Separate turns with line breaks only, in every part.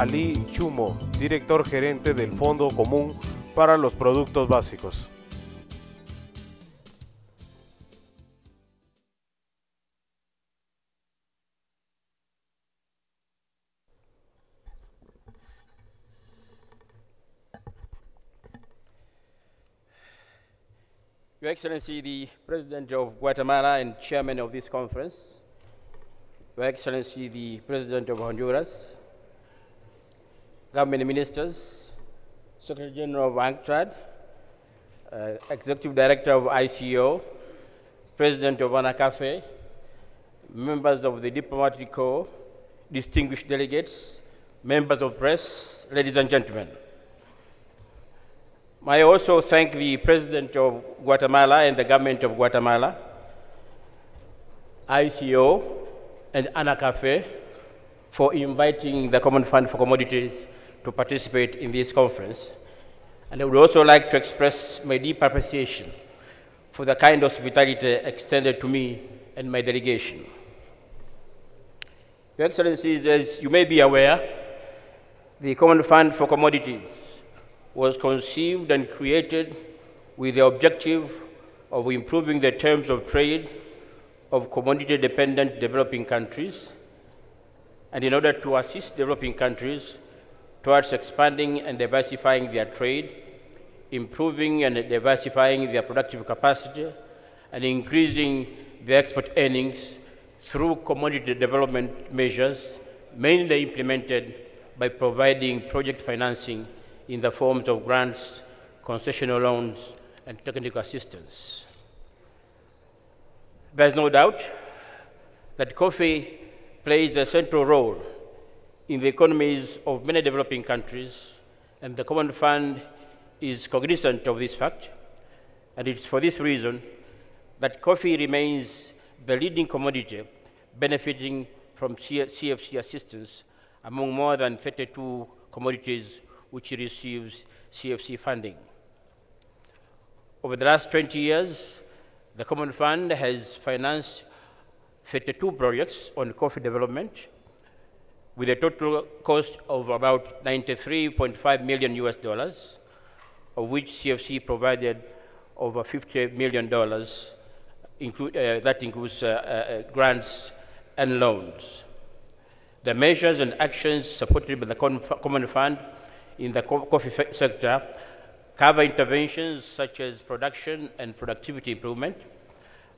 Ali Mchumo, director gerente del Fondo Común para los Productos Básicos.
Your Excellency, the President of Guatemala and Chairman of this conference, Your Excellency, the President of Honduras, Government Ministers, Secretary General of UNCTAD, Executive Director of ICO, President of ANACAFE, members of the Diplomatic Corps, distinguished delegates, members of press, ladies and gentlemen. I also thank the President of Guatemala and the Government of Guatemala, ICO, and ANACAFE for inviting the Common Fund for Commodities to participate in this conference. And I would also like to express my deep appreciation for the kind hospitality extended to me and my delegation. Your Excellencies, as you may be aware, the Common Fund for Commodities was conceived and created with the objective of improving the terms of trade of commodity-dependent developing countries, and in order to assist developing countries towards expanding and diversifying their trade, improving and diversifying their productive capacity, and increasing their export earnings through commodity development measures mainly implemented by providing project financing in the forms of grants, concessional loans, and technical assistance. There's no doubt that coffee plays a central role in the economies of many developing countries, and the Common Fund is cognizant of this fact, and it's for this reason that coffee remains the leading commodity benefiting from CFC assistance among more than 32 commodities which receives CFC funding. Over the last 20 years, the Common Fund has financed 32 projects on coffee development with a total cost of about $93.5 million US, of which CFC provided over $50 million, that includes grants and loans. The measures and actions supported by the Common Fund in the coffee sector cover interventions such as production and productivity improvement,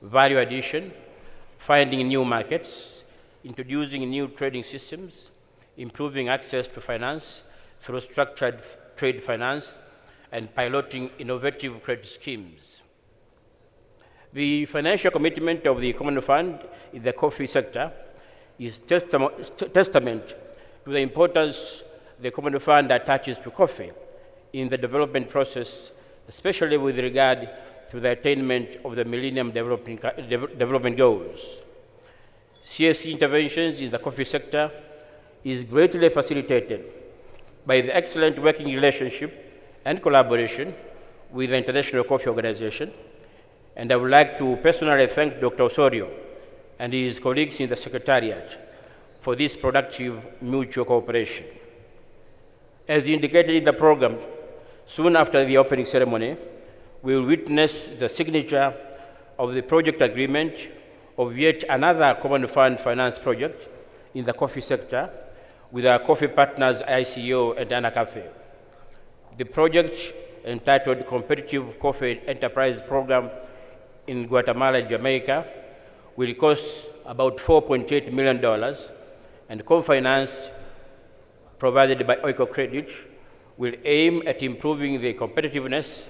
value addition, finding new markets, introducing new trading systems, improving access to finance through structured trade finance, and piloting innovative credit schemes. The financial commitment of the Common Fund in the coffee sector is testament to the importance the Common Fund attaches to coffee in the development process, especially with regard to the attainment of the Millennium Development Goals. CFC interventions in the coffee sector is greatly facilitated by the excellent working relationship and collaboration with the International Coffee Organization, and I would like to personally thank Dr. Osorio and his colleagues in the Secretariat for this productive mutual cooperation. As indicated in the program, soon after the opening ceremony, we will witness the signature of the project agreement of yet another Common Fund finance project in the coffee sector with our coffee partners ICO and ANACAFE. The project, entitled Competitive Coffee Enterprise Program in Guatemala and Jamaica, will cost about $4.8 million and co-financed provided by Oiko Credit, will aim at improving the competitiveness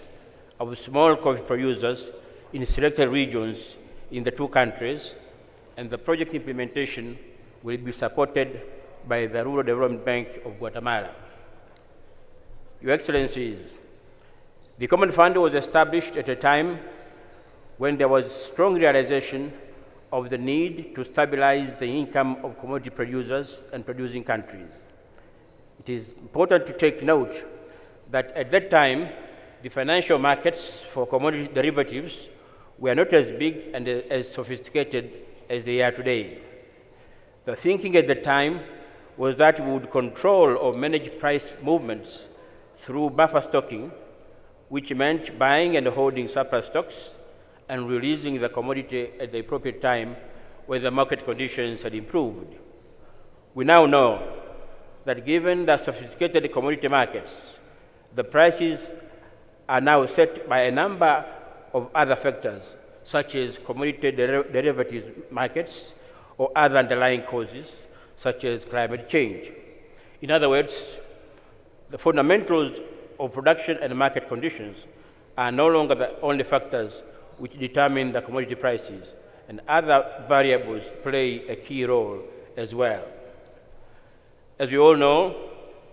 of small coffee producers in selected regions in the two countries, and the project implementation will be supported by the Rural Development Bank of Guatemala. Your Excellencies, the Common Fund was established at a time when there was strong realization of the need to stabilize the income of commodity producers and producing countries. It is important to take note that at that time, the financial markets for commodity derivatives were not as big and as sophisticated as they are today. The thinking at the time was that we would control or manage price movements through buffer stocking, which meant buying and holding surplus stocks and releasing the commodity at the appropriate time when the market conditions had improved. We now know that given the sophisticated commodity markets, the prices are now set by a number of other factors, such as commodity derivatives markets or other underlying causes, such as climate change. In other words, the fundamentals of production and market conditions are no longer the only factors which determine the commodity prices, and other variables play a key role as well. As we all know,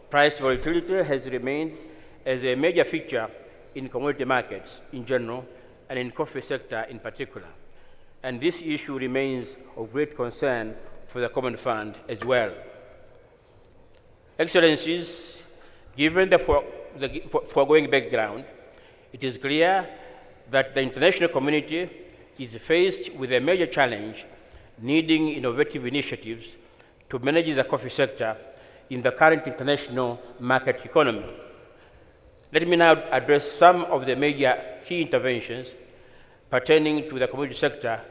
price volatility has remained as a major feature in commodity markets in general and in coffee sector in particular. And this issue remains of great concern for the Common Fund as well. Excellencies, given the foregoing background, it is clear that the international community is faced with a major challenge needing innovative initiatives to manage the coffee sector in the current international market economy. Let me now address some of the major key interventions pertaining to the commodity sector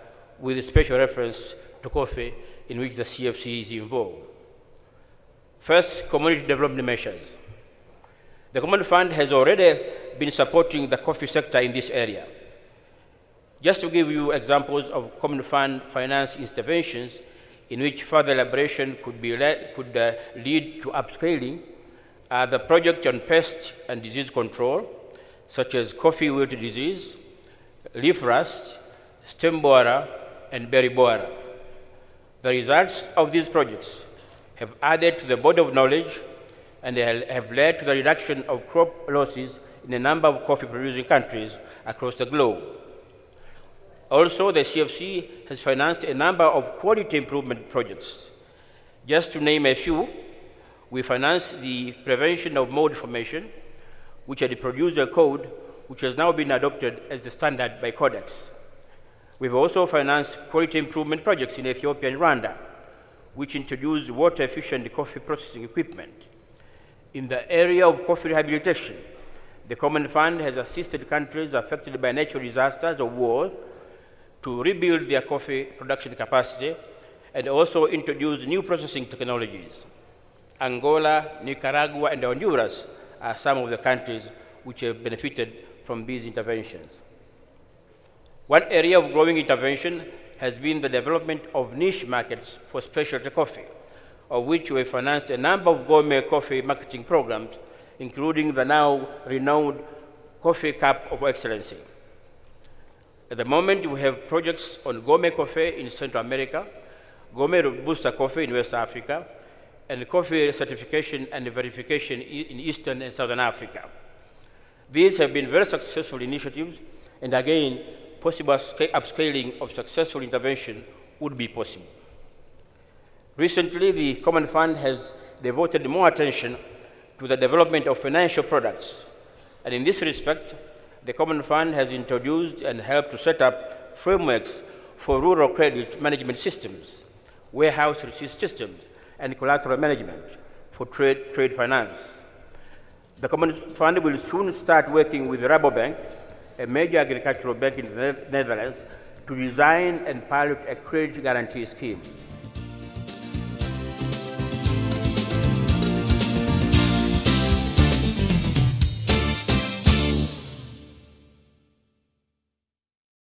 with special reference to coffee in which the CFC is involved. First, commodity development measures. The Common Fund has already been supporting the coffee sector in this area. Just to give you examples of Common Fund finance interventions in which further elaboration could lead to upscaling, are the project on pest and disease control, such as coffee wilt disease, leaf rust, stem borer, and berry borer. The results of these projects have added to the body of knowledge and have led to the reduction of crop losses in a number of coffee-producing countries across the globe. Also, the CFC has financed a number of quality improvement projects. Just to name a few, we financed the prevention of mold formation, which had produced a code which has now been adopted as the standard by Codex. We've also financed quality improvement projects in Ethiopia and Rwanda, which introduced water-efficient coffee processing equipment. In the area of coffee rehabilitation, the Common Fund has assisted countries affected by natural disasters or wars to rebuild their coffee production capacity and also introduce new processing technologies. Angola, Nicaragua, and Honduras are some of the countries which have benefited from these interventions. One area of growing intervention has been the development of niche markets for specialty coffee, of which we have financed a number of gourmet coffee marketing programs, including the now renowned Coffee Cup of Excellency. At the moment, we have projects on gourmet coffee in Central America, gourmet Robusta coffee in West Africa, and coffee certification and verification in Eastern and Southern Africa. These have been very successful initiatives, and again, possible upscaling of successful intervention would be possible. Recently, the Common Fund has devoted more attention to the development of financial products, and in this respect, the Common Fund has introduced and helped to set up frameworks for rural credit management systems, warehouse receipt systems, and collateral management for trade finance. The Common Fund will soon start working with Rabobank, a major agricultural bank in the Netherlands, to design and pilot a credit guarantee scheme.